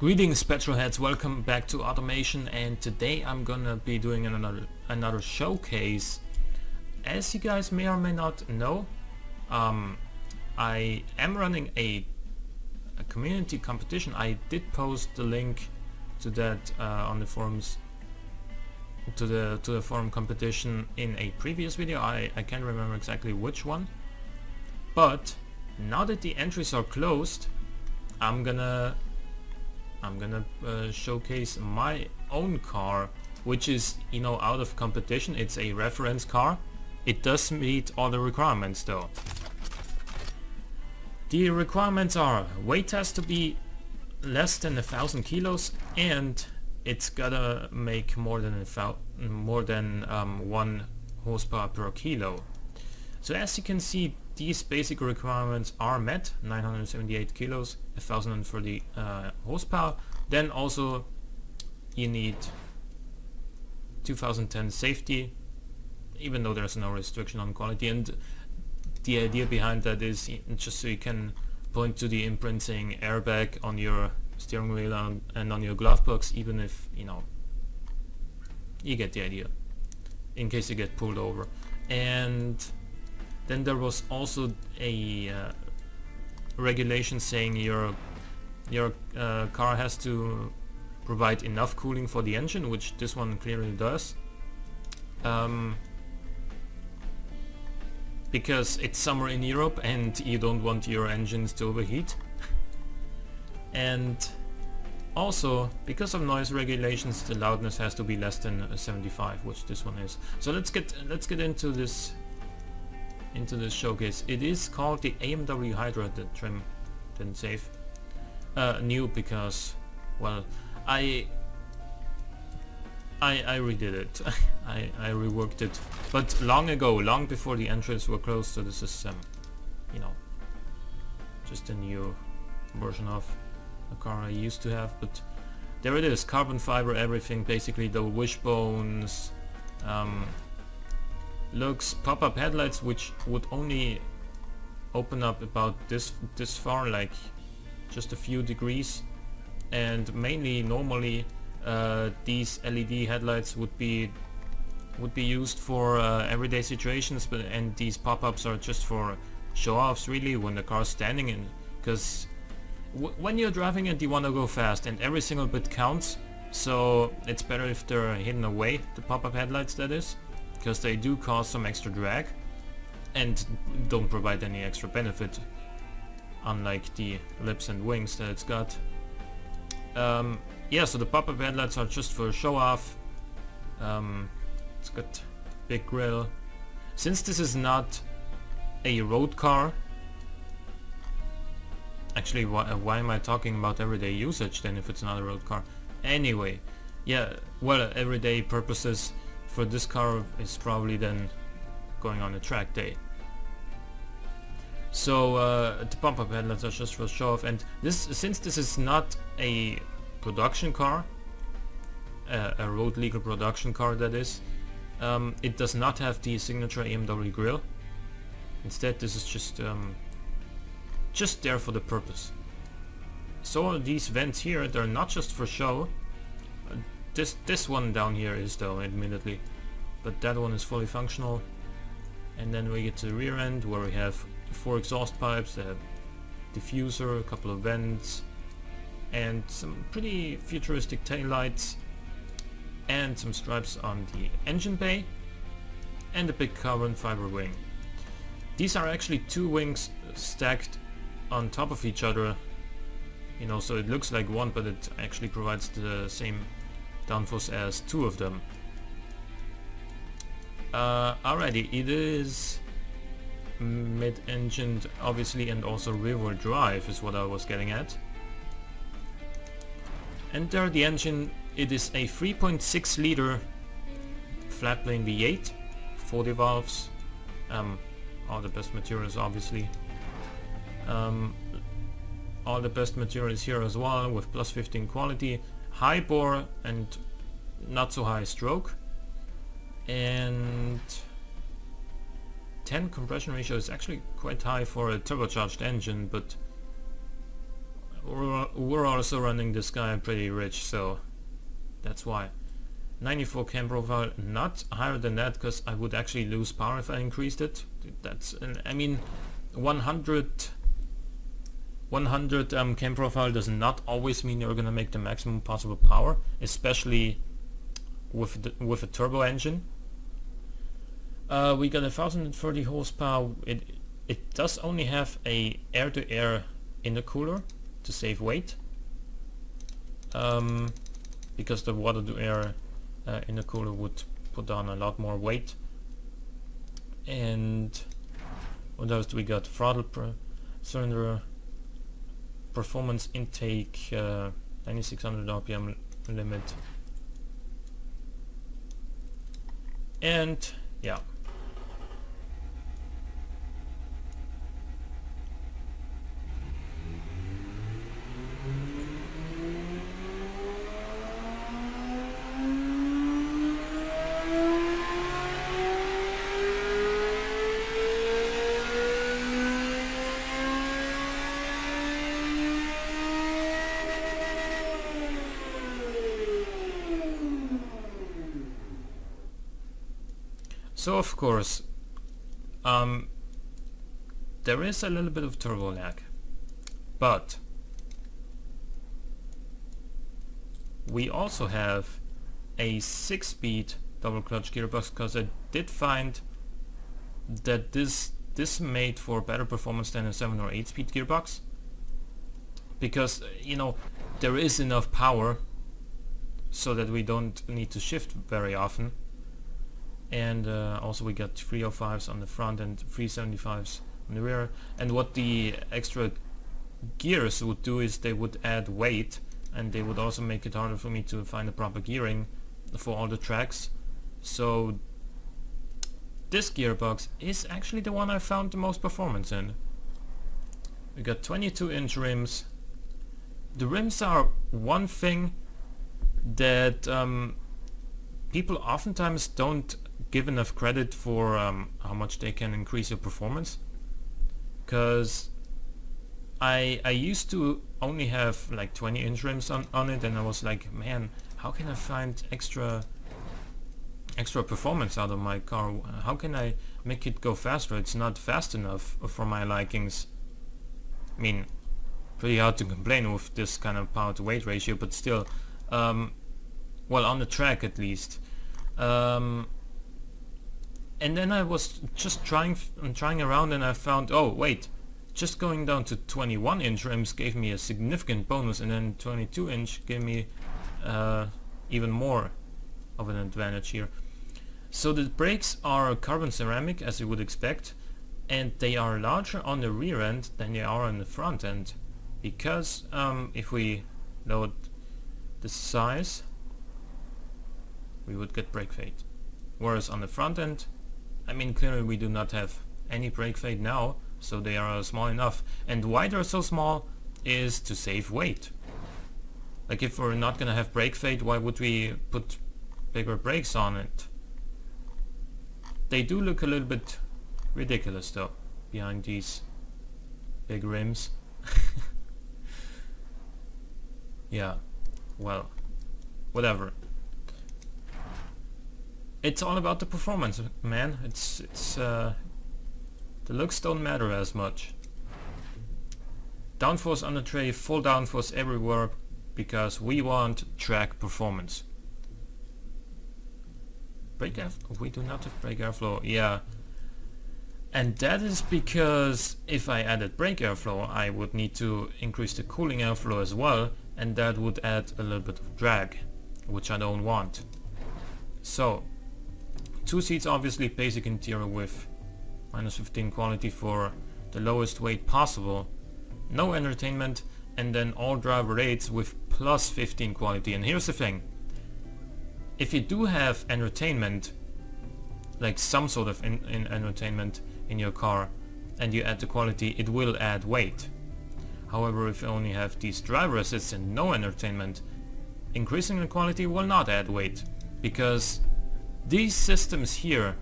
Greetings petrolheads, welcome back to Automation, and today I'm gonna be doing another showcase. As you guys may or may not know, I am running a community competition. I did post the link to that on the forums, to the forum competition in a previous video. I can't remember exactly which one, but now that the entries are closed, I'm gonna showcase my own car, which is, you know, out of competition. It's a reference car. It does meet all the requirements though. The requirements are: weight has to be less than 1,000 kilos, and it's gotta make more than 1 horsepower per kilo. So as you can see, these basic requirements are met: 978 kilos, 1,030 horsepower. Then also you need 2010 safety, even though there's no restriction on quality. And the idea behind that is just so you can point to the imprinting airbag on your steering wheel and on your glove box, even if, you know, you get the idea, in case you get pulled over. And then there was also a regulation saying your car has to provide enough cooling for the engine, which this one clearly does, because it's summer in Europe and you don't want your engines to overheat. And also, because of noise regulations, the loudness has to be less than 75, which this one is. So let's get into this showcase. It is called the AMW Hydra. The trim didn't save. New because, well, I redid it. I reworked it, but long ago, long before the entries were closed. So this is you know, just a new version of a car I used to have. But there it is, carbon fiber, everything, basically. The wishbones, looks, pop-up headlights, which would only open up about this far, like just a few degrees, and mainly normally these LED headlights would be used for everyday situations, and these pop-ups are just for show-offs, really, when the car's standing in, because when you're driving it, you want to go fast and every single bit counts. So it's better if they're hidden away, the pop-up headlights, that is, because they do cause some extra drag and don't provide any extra benefit, unlike the lips and wings that it's got. Yeah, so the pop-up headlights are just for show off. It's got big grille. Since this is not a road car, actually, why am I talking about everyday usage then if it's not a road car? Anyway, yeah, well, everyday purposes for this car is probably then going on a track day. So the pop-up headlights are just for show off, and since this is not a production car, a road legal production car, that is, it does not have the signature AMW grille. Instead, this is just there for the purpose. So these vents here, they're not just for show. This one down here is, though, admittedly, but that one is fully functional. And then we get to the rear end, where we have 4 exhaust pipes, a diffuser, a couple of vents, and some pretty futuristic taillights, and some stripes on the engine bay, and a big carbon fiber wing. These are actually 2 wings stacked on top of each other, you know, so it looks like one, but it actually provides the same downforce as 2 of them. Alrighty, it is mid-engined, obviously, and also rear-wheel drive is what I was getting at. And there, the engine, it is a 3.6 liter flat plane V8, 40 valves, all the best materials, obviously. All the best materials here as well, with plus 15 quality, high bore and not so high stroke, and 10 compression ratio is actually quite high for a turbocharged engine, but we're also running this guy pretty rich, so that's why. 94 cam profile, not higher than that, because I would actually lose power if I increased it. That's, I mean, 100 cam profile does not always mean you're gonna make the maximum possible power, especially with a turbo engine. We got 1030 horsepower. It does only have a air-to-air intercooler to save weight, because the water-to-air intercooler would put on a lot more weight. And what else do we got? Throttle per cylinder, performance intake, 9600 RPM limit, and yeah. So of course, there is a little bit of turbo lag, but we also have a 6-speed double clutch gearbox, because I did find that this made for better performance than a 7 or 8-speed gearbox, because you know there is enough power so that we don't need to shift very often. And also we got 305s on the front and 375s on the rear. And what the extra gears would do is they would add weight, and they would also make it harder for me to find the proper gearing for all the tracks. So this gearbox is actually the one I found the most performance in. We got 22-inch rims. The rims are one thing that people oftentimes don't give enough credit for, how much they can increase your performance, because I used to only have like 20-inch rims on it, and I was like, man, how can I find extra performance out of my car? How can I make it go faster? It's not fast enough for my likings. I mean, pretty hard to complain with this kind of power to weight ratio, but still, well, on the track at least. And then I was just trying around, and I found, oh wait, just going down to 21-inch rims gave me a significant bonus, and then 22-inch gave me even more of an advantage here. So the brakes are carbon ceramic, as you would expect, and they are larger on the rear end than they are on the front end, because if we load the size, we would get brake fade. Whereas on the front end, I mean, clearly we do not have any brake fade now, so they are small enough. And why they're so small is to save weight. Like, if we're not gonna have brake fade, why would we put bigger brakes on it? They do look a little bit ridiculous though, behind these big rims. Yeah, well, whatever. It's all about the performance, man. It's the looks don't matter as much. Downforce on the tray, full downforce everywhere, because we want track performance. Brake airflow? We do not have brake airflow, yeah. And that is because if I added brake airflow, I would need to increase the cooling airflow as well, and that would add a little bit of drag, which I don't want. So, 2 seats, obviously basic interior with -15 quality for the lowest weight possible, no entertainment, and then all driver aids with +15 quality. And here's the thing, if you do have entertainment, like some sort of entertainment in your car, and you add the quality, it will add weight. However, if you only have these driver assists and no entertainment, increasing the quality will not add weight, because these systems here,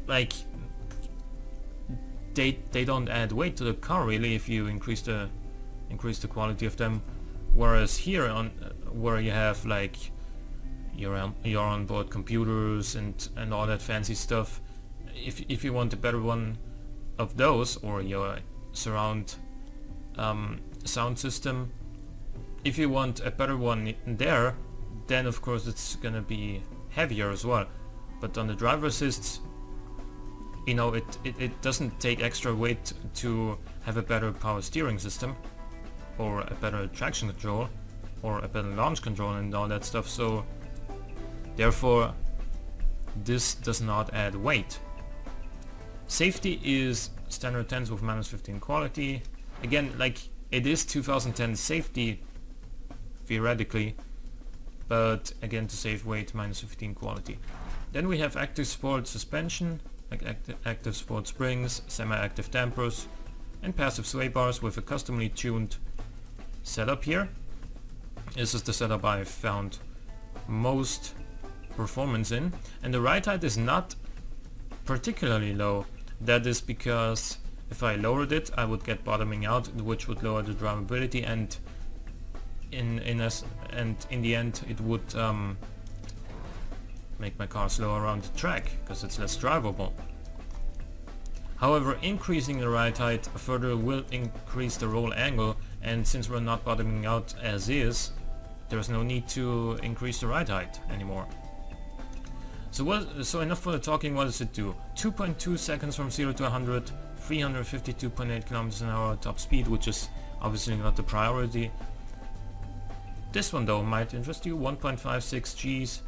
like, they don't add weight to the car really if you increase the increase the quality of them. Whereas here on where you have like your onboard computers and all that fancy stuff, if you want a better one of those, or your surround sound system, if you want a better one there, then of course it's gonna be heavier as well. But on the driver assists, you know, it doesn't take extra weight to have a better power steering system, or a better traction control, or a better launch control and all that stuff, so therefore this does not add weight. Safety is standard 10s with -15 quality. Again, like, it is 2010 safety theoretically, but again, to save weight, -15 quality. Then we have active sport suspension, like active sport springs, semi-active dampers, and passive sway bars with a customly tuned setup here. This is the setup I found most performance in, and the ride height is not particularly low. That is because if I lowered it, I would get bottoming out, which would lower the drivability, and in the end it would make my car slow around the track because it's less drivable. However, increasing the ride height further will increase the roll angle, and since we're not bottoming out as is, there's no need to increase the ride height anymore. So enough for the talking. What does it do? 2.2 seconds from 0 to 100, 352.8 kilometers an hour top speed, which is obviously not the priority. This one though might interest you. 1.56 Gs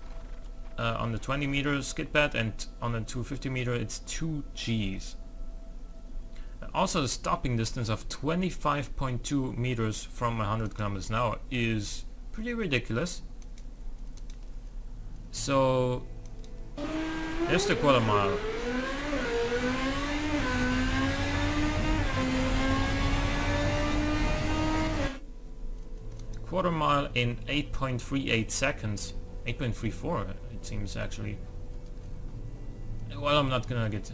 on the 20 meter skid pad, and on the 250 meter it's 2 Gs. Also, the stopping distance of 25.2 meters from 100 kilometers an hour is pretty ridiculous. So there's the quarter mile. Quarter mile in 8.38 seconds. 8.34 it seems actually. Well, I'm not gonna get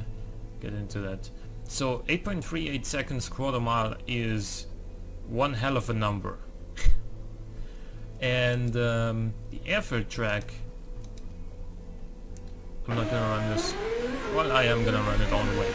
into that. So 8.38 seconds quarter mile is one hell of a number. And the airfield track, I'm not gonna run this. Well, I am gonna run it all the way.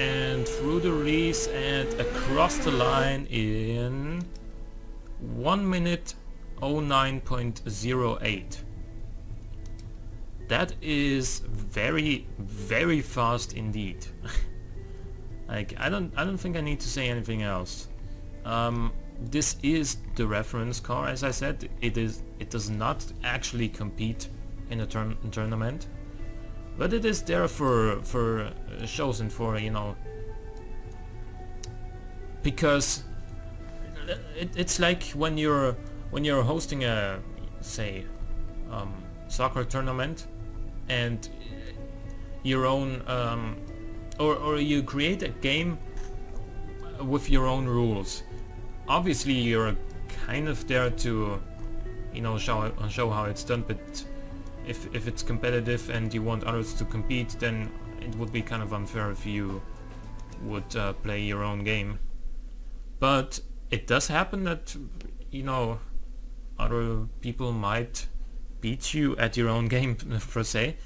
And through the release and across the line in 1 minute 09.08. That is very, very fast indeed. Like, I don't think I need to say anything else. This is the reference car, as I said. It does not actually compete in a tournament, but it is there for shows and for, you know, because it's like when you're hosting a, say, soccer tournament, and your own or you create a game with your own rules. Obviously you're kind of there to, you know, show how it's done, but if it's competitive and you want others to compete, then it would be kind of unfair if you would play your own game. But it does happen that, you know, other people might beat you at your own game per se.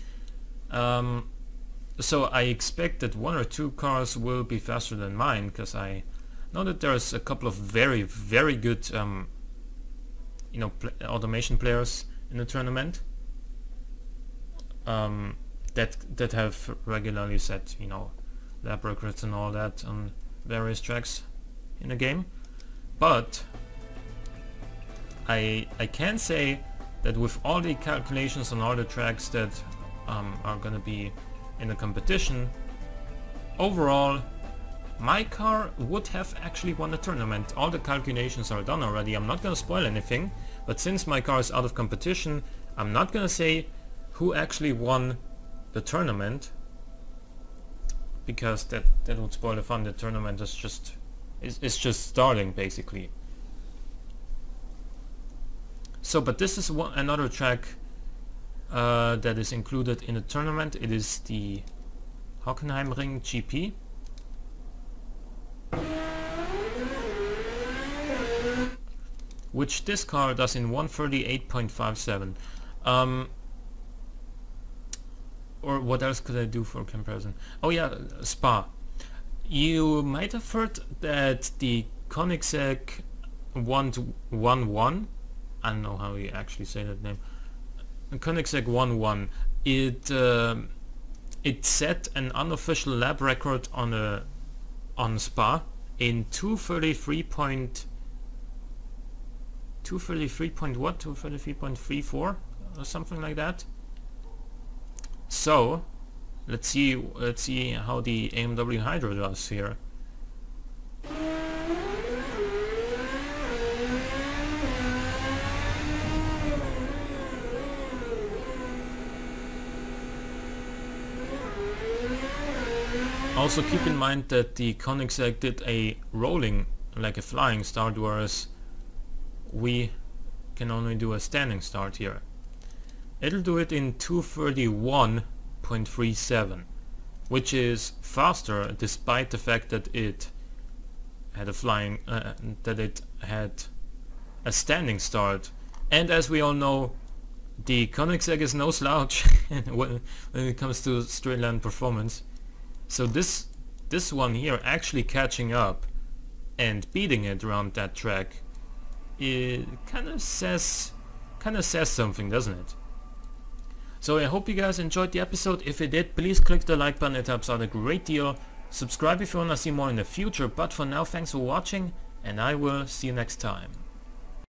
So I expect that 1 or 2 cars will be faster than mine, because I know that there's a couple of very good you know, automation players in the tournament that have regularly set, you know, lap records and all that on various tracks in the game. But I can say that with all the calculations on all the tracks that are gonna be in the competition, overall my car would have actually won the tournament. All the calculations are done already. I'm not gonna spoil anything, but since my car is out of competition, I'm not gonna say who actually won the tournament, because that would spoil the fun. The tournament is just starting basically. So, but this is another track that is included in the tournament. It is the Hockenheimring GP. Which this car does in 138.57. Or what else could I do for comparison? Oh yeah, Spa. You might have heard that the Koenigsegg 111, I don't know how you actually say that name, Koenigsegg 11, it set an unofficial lap record on Spa in 233.34 or something like that. So let's see how the AMW Hydra does here. Also keep in mind that the Koenigsegg did a rolling, like a flying start, whereas we can only do a standing start here. It'll do it in 231.37, which is faster despite the fact that it had a standing start. And as we all know, the Koenigsegg is no slouch when it comes to straight line performance. So this one here actually catching up and beating it around that track, it kind of says something, doesn't it? So I hope you guys enjoyed the episode. If you did, please click the like button, it helps out a great deal. Subscribe if you want to see more in the future, but for now, thanks for watching, and I will see you next time.